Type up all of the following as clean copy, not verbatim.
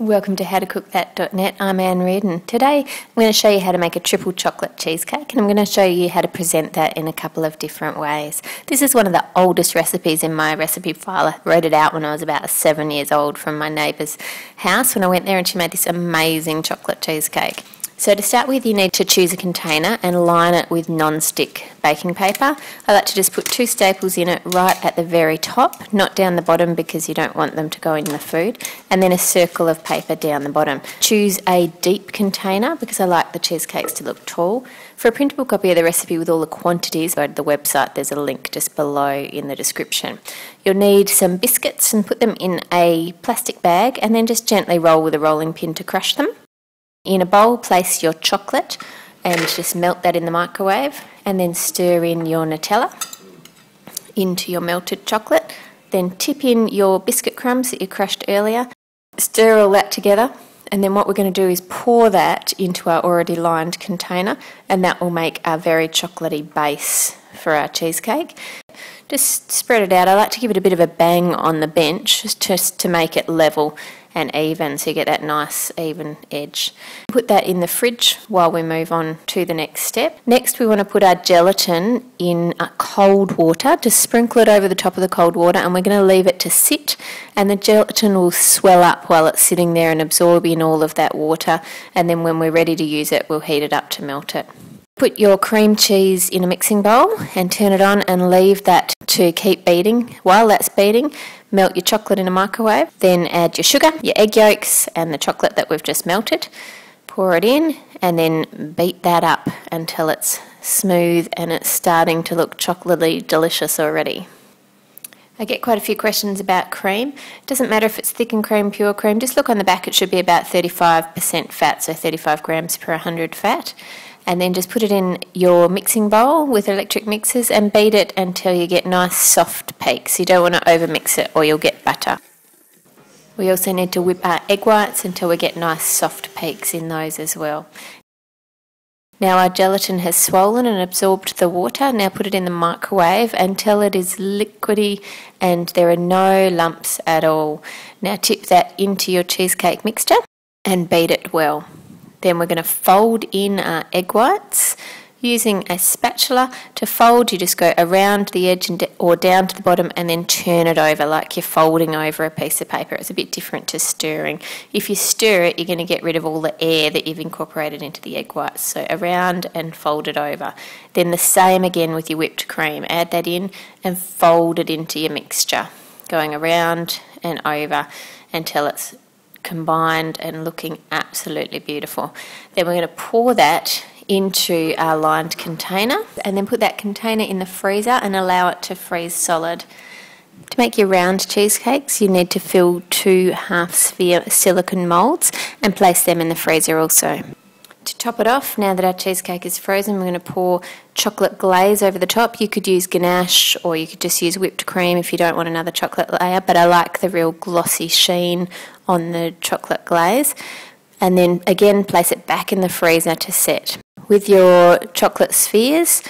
Welcome to howtocookthat.net. I'm Reardon. Today I'm going to show you how to make a triple chocolate cheesecake, and I'm going to show you how to present that in a couple of different ways. This is one of the oldest recipes in my recipe file. I wrote it out when I was about 7 years old from my neighbour's house when I went there, and she made this amazing chocolate cheesecake. So to start with, you need to choose a container and line it with non-stick baking paper. I like to just put 2 staples in it right at the very top, not down the bottom because you don't want them to go in the food, and then a circle of paper down the bottom. Choose a deep container because I like the cheesecakes to look tall. For a printable copy of the recipe with all the quantities, go to the website, there's a link just below in the description. You'll need some biscuits and put them in a plastic bag and then just gently roll with a rolling pin to crush them. In a bowl, place your chocolate and just melt that in the microwave, and then stir in your Nutella into your melted chocolate. Then tip in your biscuit crumbs that you crushed earlier. Stir all that together, and then what we're going to do is pour that into our already lined container, and that will make a very chocolatey base for our cheesecake. Just spread it out. I like to give it a bit of a bang on the bench just to make it level and even, so you get that nice even edge. Put that in the fridge while we move on to the next step. Next, we want to put our gelatin in cold water. Just sprinkle it over the top of the cold water, and we're going to leave it to sit, and the gelatin will swell up while it's sitting there and absorb in all of that water, and then when we're ready to use it, we'll heat it up to melt it. Put your cream cheese in a mixing bowl and turn it on and leave that to keep beating. While that's beating, melt your chocolate in a microwave, then add your sugar, your egg yolks and the chocolate that we've just melted. Pour it in and then beat that up until it's smooth and it's starting to look chocolatey delicious already. I get quite a few questions about cream. It doesn't matter if it's thickened cream, pure cream, just look on the back, it should be about 35% fat, so 35 grams per 100 fat. And then just put it in your mixing bowl with electric mixers and beat it until you get nice soft peaks. You don't want to over mix it or you'll get butter. We also need to whip our egg whites until we get nice soft peaks in those as well. Now our gelatin has swollen and absorbed the water. Now put it in the microwave until it is liquidy and there are no lumps at all. Now tip that into your cheesecake mixture and beat it well. Then we're going to fold in our egg whites. Using a spatula to fold, you just go around the edge or down to the bottom and then turn it over like you're folding over a piece of paper. It's a bit different to stirring. If you stir it, you're going to get rid of all the air that you've incorporated into the egg whites. So around and fold it over. Then the same again with your whipped cream. Add that in and fold it into your mixture, going around and over until it's combined and looking absolutely beautiful. Then we're going to pour that into our lined container and then put that container in the freezer and allow it to freeze solid. To make your round cheesecakes, you need to fill 2 half-sphere silicone moulds and place them in the freezer also. To top it off, now that our cheesecake is frozen, we're going to pour chocolate glaze over the top. You could use ganache or you could just use whipped cream if you don't want another chocolate layer, but I like the real glossy sheen on the chocolate glaze. And then again, place it back in the freezer to set. With your chocolate spheres,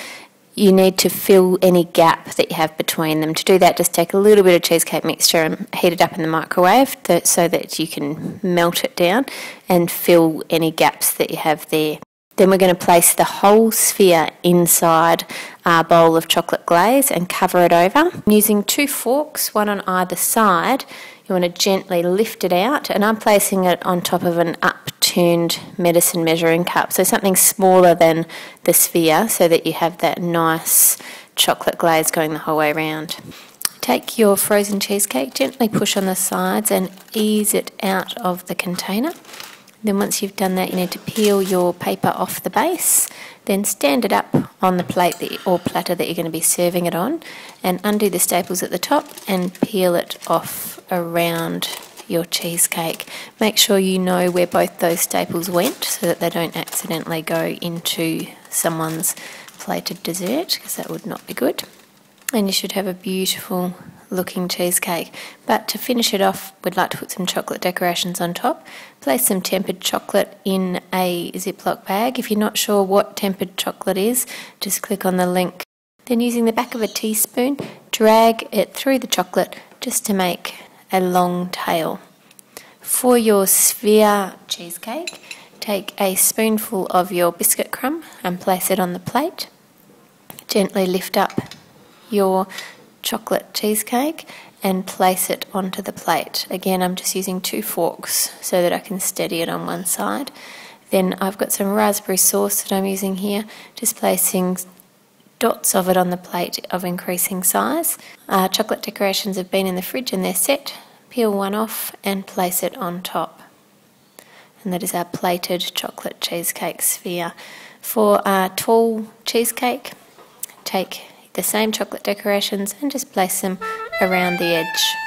you need to fill any gap that you have between them. To do that, just take a little bit of cheesecake mixture and heat it up in the microwave so that you can melt it down and fill any gaps that you have there. Then we're going to place the whole sphere inside our bowl of chocolate glaze and cover it over. Using 2 forks, one on either side, you want to gently lift it out, and I'm placing it on top of an upturned medicine measuring cup, so something smaller than the sphere so that you have that nice chocolate glaze going the whole way around. Take your frozen cheesecake, gently push on the sides and ease it out of the container. Then once you've done that, you need to peel your paper off the base, then stand it up on the plate or platter that you're going to be serving it on, and undo the staples at the top and peel it off around your cheesecake. Make sure you know where both those staples went so that they don't accidentally go into someone's plated dessert, because that would not be good. And you should have a beautiful looking cheesecake. But to finish it off, we'd like to put some chocolate decorations on top. Place some tempered chocolate in a Ziploc bag. If you're not sure what tempered chocolate is, just click on the link. Then using the back of a teaspoon, drag it through the chocolate just to make a long tail. For your sphere cheesecake, take a spoonful of your biscuit crumb and place it on the plate. Gently lift up your chocolate cheesecake and place it onto the plate. Again, I'm just using 2 forks so that I can steady it on one side. Then I've got some raspberry sauce that I'm using here, just placing dots of it on the plate of increasing size. Chocolate decorations have been in the fridge and they're set. Peel one off and place it on top. And that is our plated chocolate cheesecake sphere. For our tall cheesecake, take the same chocolate decorations and just place them around the edge.